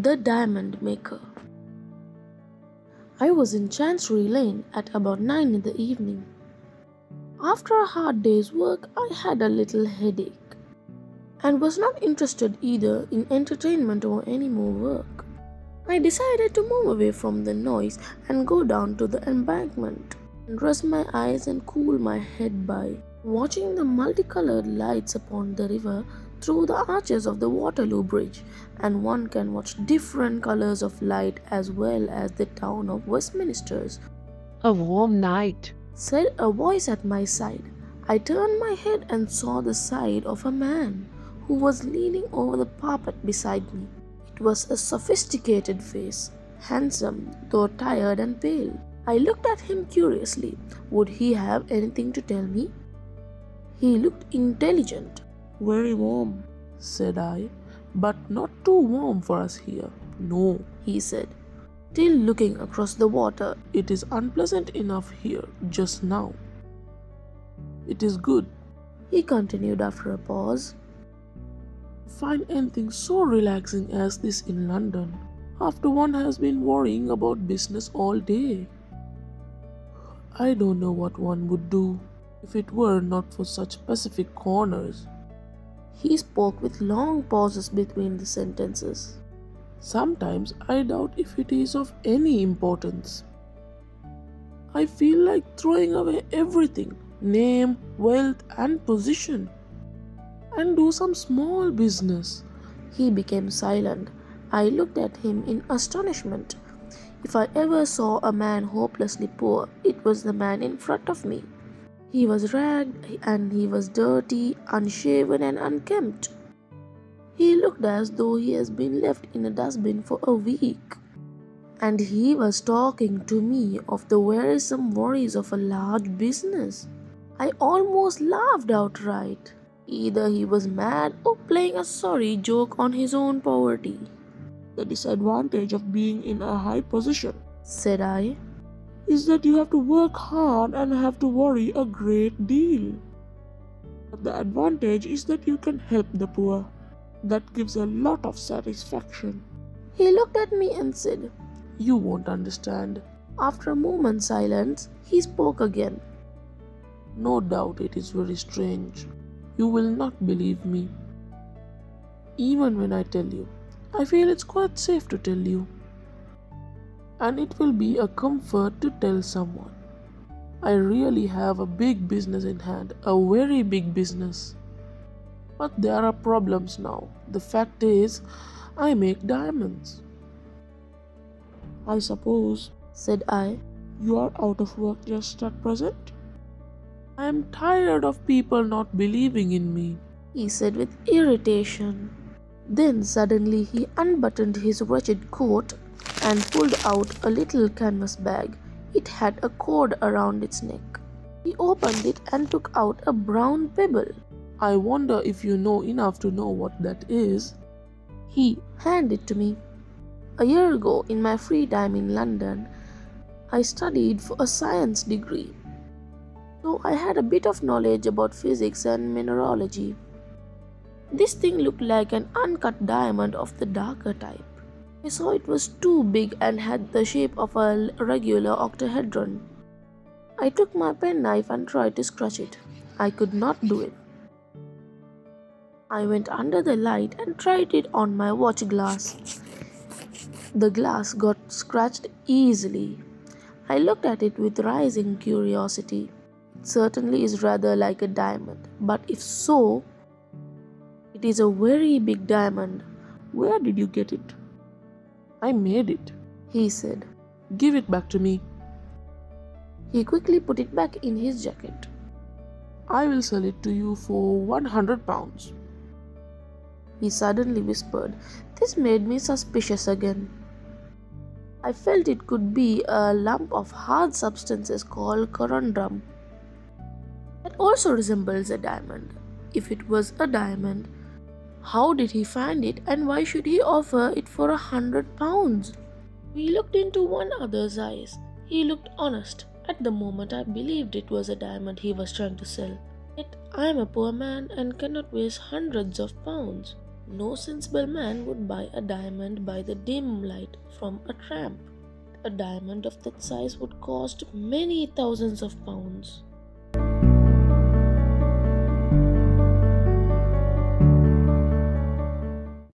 The Diamond Maker. I was in Chancery Lane at about 9 in the evening. After a hard day's work, I had a little headache and was not interested either in entertainment or any more work. I decided to move away from the noise and go down to the embankment and rest my eyes and cool my head by watching the multicolored lights upon the river through the arches of the Waterloo Bridge, and one can watch different colors of light as well as the town of Westminster. A warm night, Said a voice at my side. I turned my head and saw the side of a man who was leaning over the parapet beside me. It was a sophisticated face, handsome though tired and pale. I looked at him curiously. Would he have anything to tell me? He looked intelligent. Very warm, said I, but not too warm for us here. No, He said, still looking across the water. it is unpleasant enough here just now. It is good. He continued after a pause. Find anything so relaxing as this in London after one has been worrying about business all day. I don't know what one would do if it were not for such specific corners. He spoke with long pauses between the sentences. Sometimes I doubt if it is of any importance. I feel like throwing away everything, name, wealth and position, and do some small business. He became silent. I looked at him in astonishment. If I ever saw a man hopelessly poor, it was the man in front of me. He was ragged and he was dirty, unshaven and unkempt. He looked as though he has been left in a dustbin for a week. And he was talking to me of the wearisome worries of a large business. I almost laughed outright. Either he was mad or playing a sorry joke on his own poverty. The disadvantage of being in a high position Said I. is that you have to work hard and have to worry a great deal. But the advantage is that you can help the poor. That gives a lot of satisfaction. He looked at me and said. You won't understand. After a moment's silence, he spoke again. No doubt it is very strange. You will not believe me. Even when I tell you, I feel it's quite safe to tell you. And it will be a comfort to tell someone. I really have a big business in hand, a very big business. But there are problems now. The fact is, I make diamonds. I suppose, Said I. you are out of work just at present? I am tired of people not believing in me. He said with irritation. Then suddenly he unbuttoned his wretched coat and pulled out a little canvas bag. It had a cord around its neck. He opened it and took out a brown pebble. I wonder if you know enough to know what that is. He handed it to me. A year ago, in my free time in London, I studied for a science degree. So I had a bit of knowledge about physics and mineralogy. This thing looked like an uncut diamond of the darker type. I saw it was too big and had the shape of a regular octahedron. I took my penknife and tried to scratch it. I could not do it. I went under the light and tried it on my watch glass. The glass got scratched easily. I looked at it with rising curiosity. It certainly is rather like a diamond, but if so, it is a very big diamond. Where did you get it? I made it. He said. Give it back to me. He quickly put it back in his jacket. I will sell it to you for £100. He suddenly whispered. This made me suspicious again. I felt it could be a lump of hard substances called corundum. That also resembles a diamond. If it was a diamond, how did he find it and why should he offer it for £100? We looked into one another's eyes. He looked honest. At the moment I believed it was a diamond he was trying to sell. Yet I am a poor man and cannot waste hundreds of pounds. No sensible man would buy a diamond by the dim light from a tramp. A diamond of that size would cost many thousands of pounds.